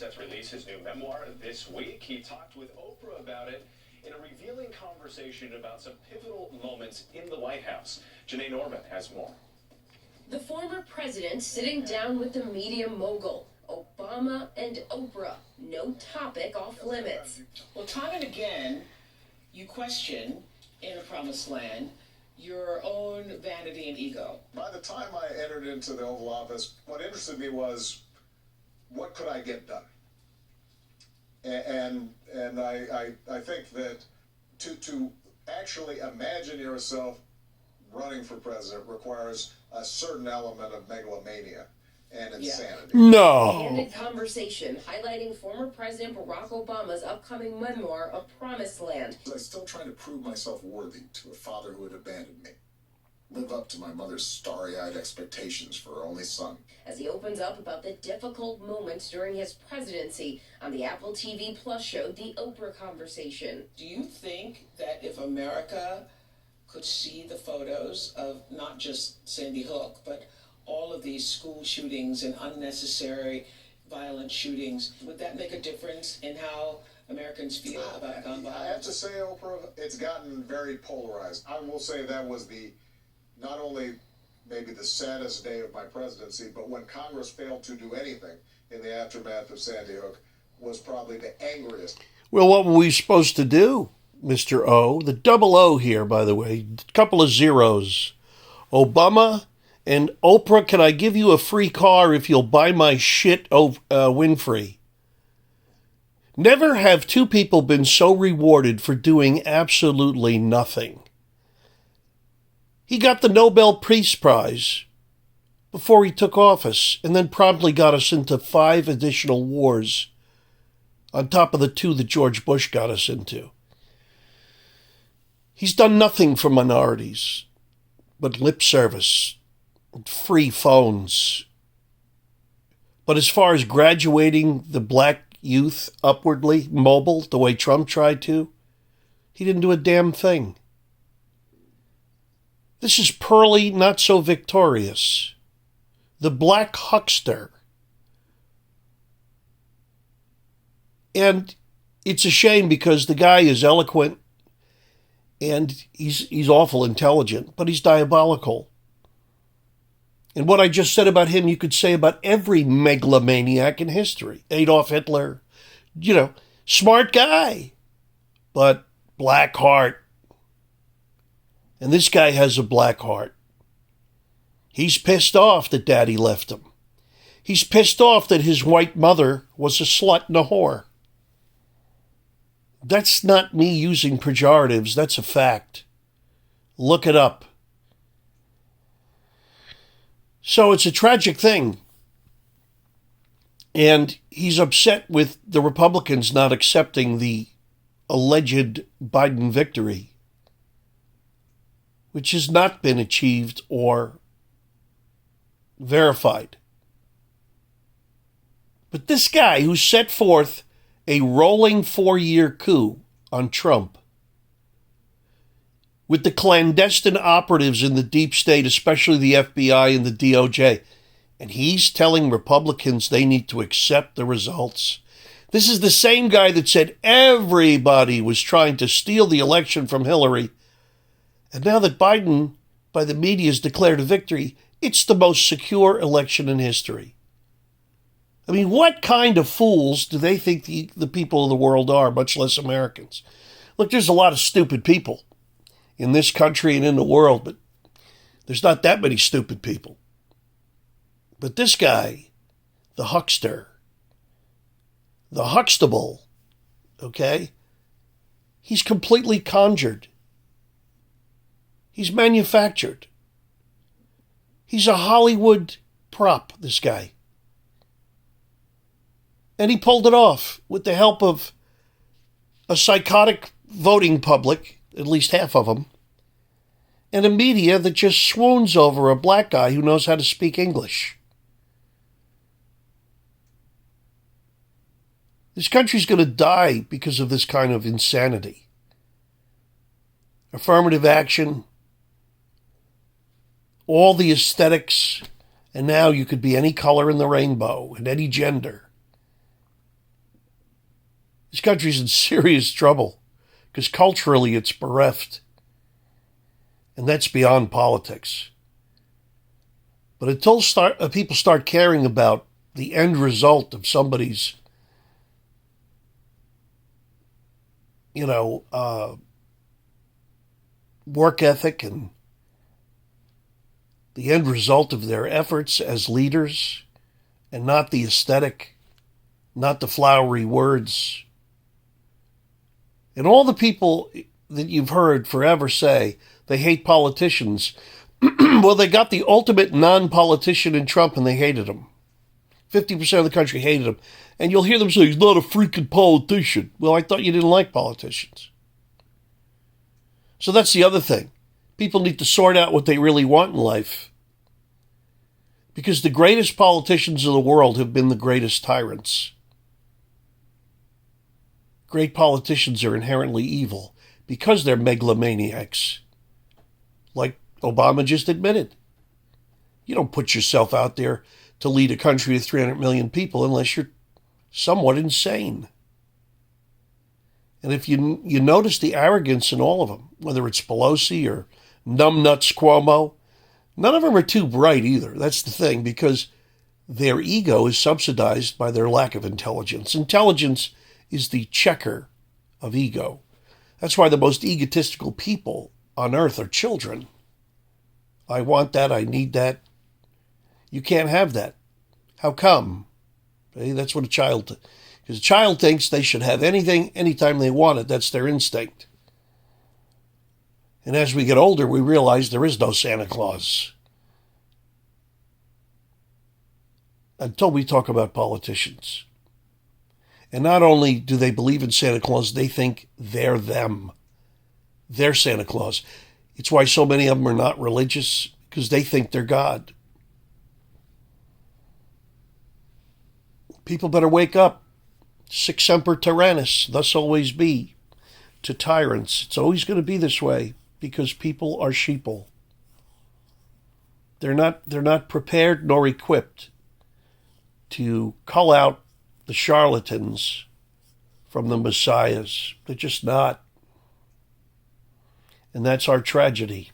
set to release his new memoir this week. He talked with Oprah about it in a revealing conversation about some pivotal moments in the White House. Janae Norman has more. The former president sitting down with the media mogul, Obama and Oprah. No topic off limits. Well, time and again, you question, in a promised land, your own vanity and ego. By the time I entered into the Oval Office, what interested me was, what could I get done? And I think that to actually imagine yourself running for president requires a certain element of megalomania and insanity. No. Candid conversation highlighting former President Barack Obama's upcoming memoir, A Promised Land. I was still trying to prove myself worthy to a father who had abandoned me. Live up to my mother's starry-eyed expectations for her only son. As he opens up about the difficult moments during his presidency on the Apple TV Plus show, The Oprah Conversation. Do you think that if America could see the photos of not just Sandy Hook, but all of these school shootings and unnecessary violent shootings, would that make a difference in how Americans feel about gun violence? I have to say, Oprah, it's gotten very polarized. I will say that was not only maybe the saddest day of my presidency, but when Congress failed to do anything in the aftermath of Sandy Hook was probably the angriest. Well, what were we supposed to do, Mr. O? The double O here, by the way, a couple of zeros. Obama and Oprah, can I give you a free car if you'll buy my shit, Winfrey? Never have two people been so rewarded for doing absolutely nothing. He got the Nobel Peace Prize before he took office and then promptly got us into 5 additional wars on top of the 2 that George Bush got us into. He's done nothing for minorities but lip service, free phones. But as far as graduating the black youth upwardly mobile, the way Trump tried to, he didn't do a damn thing. This is Pearly, not so victorious. The black huckster. And it's a shame because the guy is eloquent and he's awful intelligent, but he's diabolical. And what I just said about him, you could say about every megalomaniac in history. Adolf Hitler, smart guy, but black heart. And this guy has a black heart. He's pissed off that daddy left him. He's pissed off that his white mother was a slut and a whore. That's not me using pejoratives. That's a fact. Look it up. So it's a tragic thing. And he's upset with the Republicans not accepting the alleged Biden victory, which has not been achieved or verified. But this guy who set forth a rolling 4-year coup on Trump, with the clandestine operatives in the deep state, especially the FBI and the DOJ, and he's telling Republicans they need to accept the results. This is the same guy that said everybody was trying to steal the election from Hillary. And now that Biden, by the media, has declared a victory, it's the most secure election in history. I mean, what kind of fools do they think the people of the world are, much less Americans? Look, there's a lot of stupid people in this country and in the world, but there's not that many stupid people. But this guy, the huckster, the Huxtable, okay, he's completely conjured. He's manufactured. He's a Hollywood prop, this guy. And he pulled it off with the help of a psychotic voting public, at least half of them, and a media that just swoons over a black guy who knows how to speak English. This country's going to die because of this kind of insanity. Affirmative action, all the aesthetics, and now you could be any color in the rainbow and any gender. This country's in serious trouble because culturally it's bereft. And that's beyond politics. But until people start caring about the end result of somebody's, work ethic and the end result of their efforts as leaders, and not the aesthetic, not the flowery words. And all the people that you've heard forever say they hate politicians, well, they got the ultimate non-politician in Trump and they hated him. 50% of the country hated him. And you'll hear them say, he's not a freaking politician. Well, I thought you didn't like politicians. So that's the other thing. People need to sort out what they really want in life. Because the greatest politicians of the world have been the greatest tyrants. Great politicians are inherently evil because they're megalomaniacs. Like Obama just admitted. You don't put yourself out there to lead a country of 300 million people unless you're somewhat insane. And if you notice the arrogance in all of them, whether it's Pelosi or numbnuts Cuomo, none of them are too bright either. That's the thing, because their ego is subsidized by their lack of intelligence. Intelligence is the checker of ego. That's why the most egotistical people on earth are children. I want that, I need that. You can't have that. How come? Okay, that's what a child... Because a child thinks they should have anything, anytime they want it. That's their instinct. And as we get older, we realize there is no Santa Claus. Until we talk about politicians. And not only do they believe in Santa Claus, they think they're them. They're Santa Claus. It's why so many of them are not religious, because they think they're God. People better wake up. Sic semper tyrannis, thus always be. To tyrants, it's always going to be this way because people are sheeple. They're not prepared nor equipped to cull out the charlatans from the messiahs. They're just not. And that's our tragedy.